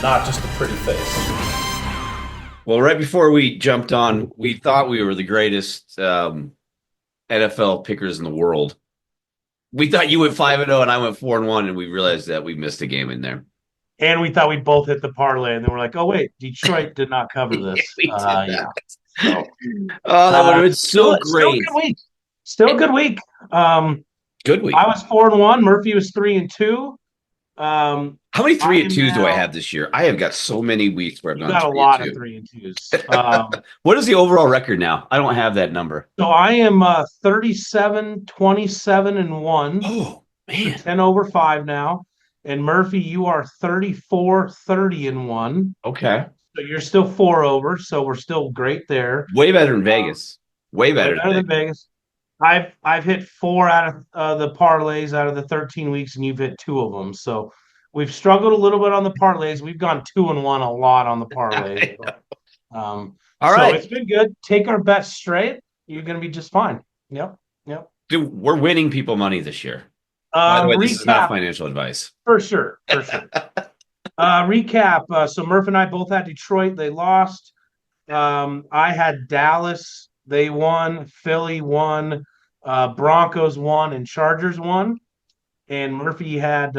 not just a pretty face. Well, right before we jumped on, we thought we were the greatest NFL pickers in the world. We thought you went 5-0 and I went 4-1, and we realized that we missed a game in there. And we thought we'd both hit the parlay, and then we're like, "Oh wait, Detroit did not cover this." We did Yeah. not. So Oh, that would have been so still a great. good week. Still a good week. Good week. I was 4-1. Murphy was 3-2. How many I three and am twos do I now. have this year? I have got so many weeks where I've You gone got a three and lot of two. 3-2s. What is the overall record now? I don't have that number. So I am 37, 27, and 1. Oh, man. 10 over 5 now. And Murphy, you are 34, 30, and 1. Okay. So you're still 4 over. So we're still great there. Way better than Vegas. Way Way better better than than Vegas. I've hit 4 out of the parlays out of the 13 weeks, and you've hit 2 of them. So we've struggled a little bit on the parlays. We've gone 2-1 a lot on the parlays. Vegas. All So right. it's been good. Take our bets straight. You're going to be just fine. Yep. Yep. Dude, we're winning people money this year. By the way, this is not Recap financial advice. for sure. For sure. Recap. So Murph and I both had Detroit. They lost. I had Dallas. They won. Philly won. Broncos won, and Chargers won. And Murphy had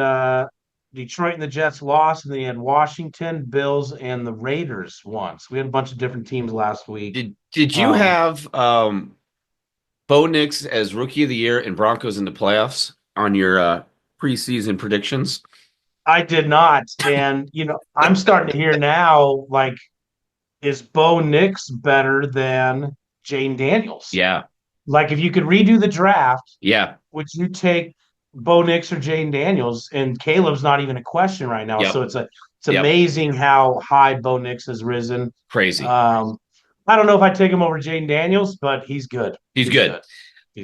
Detroit and the Jets lost, and then he had Washington, Bills, and the Raiders won. So we had a bunch of different teams last week. Did you have Bo Nix as rookie of the year and Broncos in the playoffs on your preseason predictions? I did not. And, I'm starting to hear now, like, is Bo Nix better than Jane Daniels? Yeah. Like, if you could redo the draft, Yeah. would you take Bo Nix or Jane Daniels? And Caleb's not even a question right now. Yep. So it's Yep. amazing how high Bo Nix has risen. Crazy. I don't know if I'd take him over Jane Daniels, but he's good. He's good.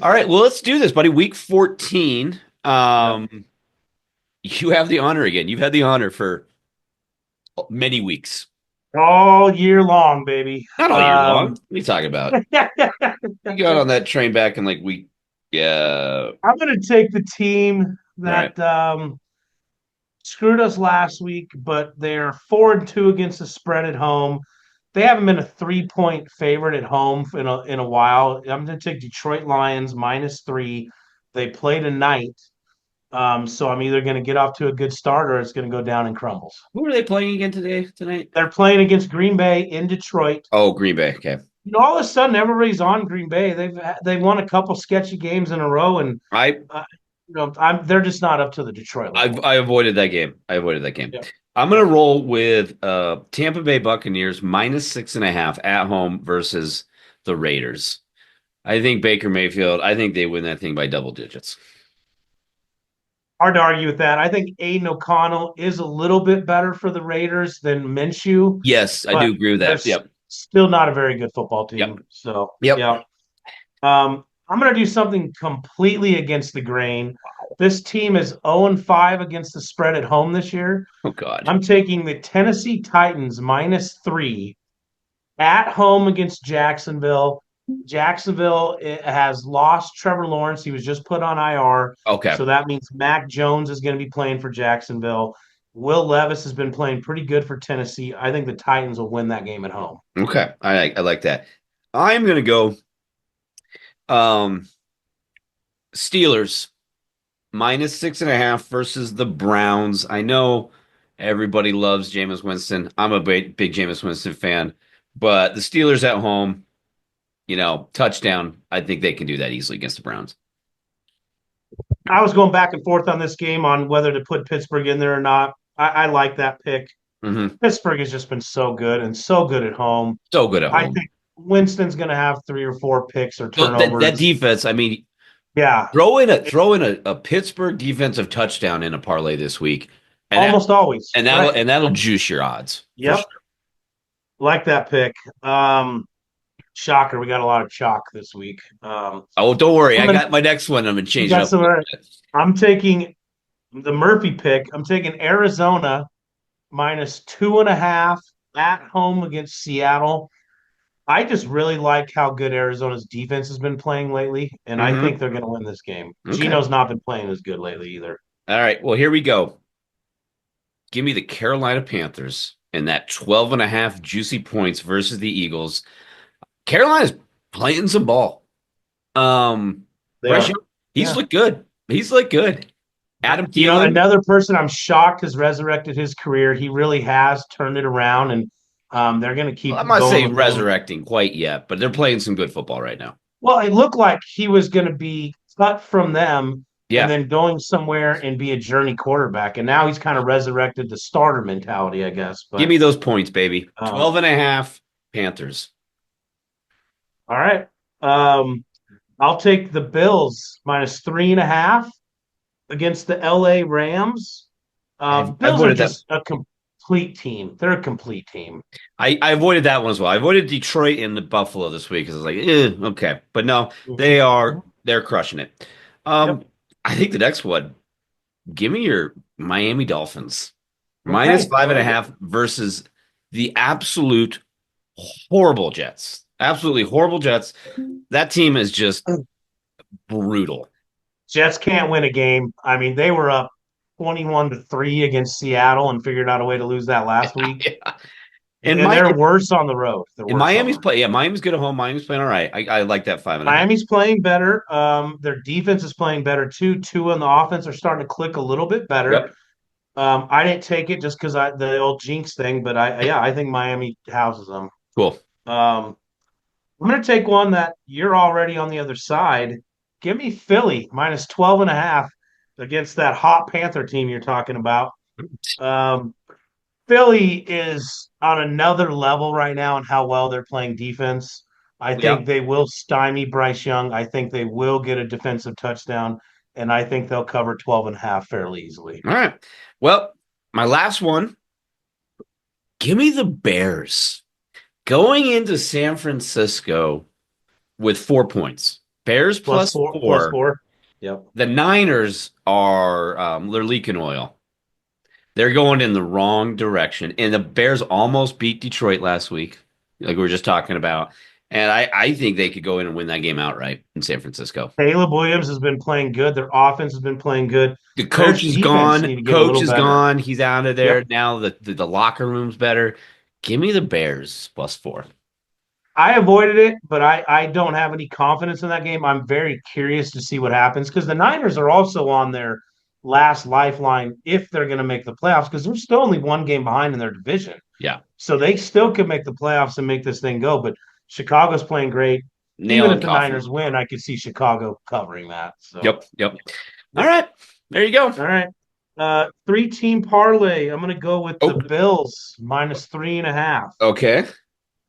All right. Well, let's do this, buddy. Week 14. You have the honor again. You've had the honor for many weeks. All year long, baby. Not all year long. What are you talking about? You got on that train back in like week. Yeah. I'm going to take the team that screwed us last week, but they're 4-2 against the spread at home. They haven't been a 3-point favorite at home in a while. I'm going to take Detroit Lions -3. They play tonight. So I'm either going to get off to a good start or it's going to go down in crumbles. Who are they playing again tonight? They're playing against Green Bay in Detroit. Oh, Green Bay. Okay. All of a sudden, everybody's on Green Bay. They won a couple sketchy games in a row, and they're just not up to the Detroit level. I avoided that game. Yeah. I'm gonna roll with Tampa Bay Buccaneers -6.5 at home versus the Raiders. I think Baker Mayfield. I think they win that thing by double digits. Hard to argue with that. I think Aiden O'Connell is a little bit better for the Raiders than Minshew. Yes, I do agree with that. Yep. Still not a very good football team. Yep. So, yep. Yeah. I'm going to do something completely against the grain. This team is 0-5 against the spread at home this year. Oh, God. I'm taking the Tennessee Titans -3 at home against Jacksonville. Jacksonville has lost Trevor Lawrence. He was just put on IR. Okay. So that means Mac Jones is going to be playing for Jacksonville. Will Levis has been playing pretty good for Tennessee. I think the Titans will win that game at home. Okay. I like that. I'm going to go Steelers -6.5 versus the Browns. I know everybody loves Jameis Winston. I'm a big Jameis Winston fan, but the Steelers at home, touchdown. I think they can do that easily against the Browns. I was going back and forth on this game on whether to put Pittsburgh in there or not. I like that pick. Mm-hmm. Pittsburgh has just been so good and so good at home. So good at home. I think Winston's going to have 3 or 4 picks or turnovers. That defense, I mean, yeah. Throw in a Pittsburgh defensive touchdown in a parlay this week. And almost always. And that'll juice your odds. Yep. Sure. Like that pick. Shocker, we got a lot of chalk this week. Don't worry. I got my next one. I'm going to change it up. I'm taking the Murphy pick. I'm taking Arizona -2.5 at home against Seattle. I just really like how good Arizona's defense has been playing lately, and I think they're going to win this game. Okay. Gino's not been playing as good lately either. All right. Well, here we go. Give me the Carolina Panthers and that 12 and a half juicy points versus the Eagles. Carolina's playing some ball. They Bryce are. Young, he's Yeah. looked good. He's looked good. Adam Thielen, Another person I'm shocked has resurrected his career. He really has turned it around, and they're going to well, keep I'm not going saying with him. resurrecting quite yet, but they're playing some good football right now. Well, it looked like he was going to be cut from them and Yeah. then going somewhere and be a journey quarterback. And now he's kind of resurrected the starter mentality, I guess. Give But me those points, baby. um, 12 and a half Panthers. all right. Um, I'll take the Bills minus 3.5 against the LA Rams. I Bills are avoided that. just a complete team. They're a complete team. I avoided that one as well. I avoided Detroit and the Buffalo this week because I was like, okay. But no, Mhm. they're crushing it. Yep. Um, I think the next one, give me your Miami Dolphins. Minus Okay. I five and a like it. half versus the absolute horrible Jets. Absolutely horrible Jets. That team is just brutal. Jets can't win a game. I mean, they were up 21-3 against Seattle and figured out a way to lose that last week. Yeah. And And my they're worse on the road. They're in worse on the Miami's road. play, yeah, Miami's good at home. Miami's playing all right. I like that five and a half. Miami's playing better. Their defense is playing better too. Two on the offense are starting to click a little bit better. Yep. I didn't take it just because I the old jinx thing, but I think Miami houses them. Cool. Um, I'm going to take one that you're already on the other side. Give me Philly minus 12.5 against that hot Panther team you're talking about. Um, Philly is on another level right now in how well they're playing defense. I Yeah. think they will stymie Bryce Young. I think they will get a defensive touchdown, and I think they'll cover 12.5 fairly easily. All right. Well, my last one, give me the Bears. Going into San Francisco with 4 points. Bears Plus plus four, plus four. four. Yep. The Niners are they're leaking oil. They're going in the wrong direction. And the Bears almost beat Detroit last week, like we were just talking about. And I think they could go in and win that game outright in San Francisco. Caleb Williams has been playing good. Their offense has been playing good. The Their coach is defense need gone. to get a Coach little is better. gone. He's out of there. Yep. Now the locker room's better. Give me the Bears plus four. I avoided it, but I don't have any confidence in that game. I'm very curious to see what happens because the Niners are also on their last lifeline if they're going to make the playoffs because they're still only one game behind in their division. Yeah. So they still could make the playoffs and make this thing go. But Chicago's playing great. Nail Even if and the coffee. Niners win, I could see Chicago covering that. So, Yep. Yep. All yep. right. There you go. All right. Three-team parlay. I'm going to go with the Oh, Bills minus 3.5, okay.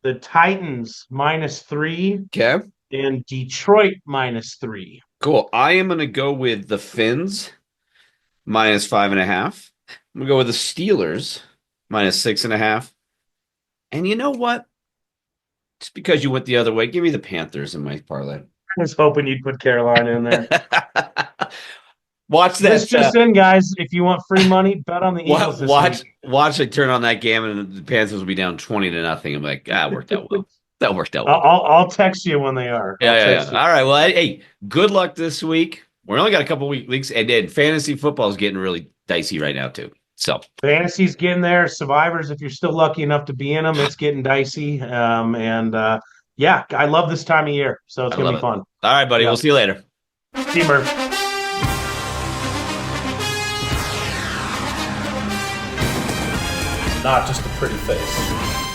the Titans minus 3, Okay. and Detroit minus 3. Cool. I am gonna go with the Finns minus five and a half. I'm gonna go with the Steelers minus six and a half. And you know what? Just because you went the other way, give me the Panthers in my parlay. I was hoping you'd put Carolina in there. Watch This that. just in, guys. If you want free money, bet on the Eagles this week. Watch. I turn on that game and the Panthers will be down 20-0. I'm like, it worked out well. That worked out I'll, well. I'll I'll text you when they are. Yeah, I'll yeah, text yeah. you. All right. Well, hey, good luck this week. We're only got a couple weeks, and fantasy football is getting really dicey right now too. So Fantasy's getting there. Survivors, if you're still lucky enough to be in them, it's getting dicey. And yeah, I love this time of year, so it's I gonna love be it. fun. All right, buddy. We'll Yep. see you later. See you, Murph. Not just a pretty face.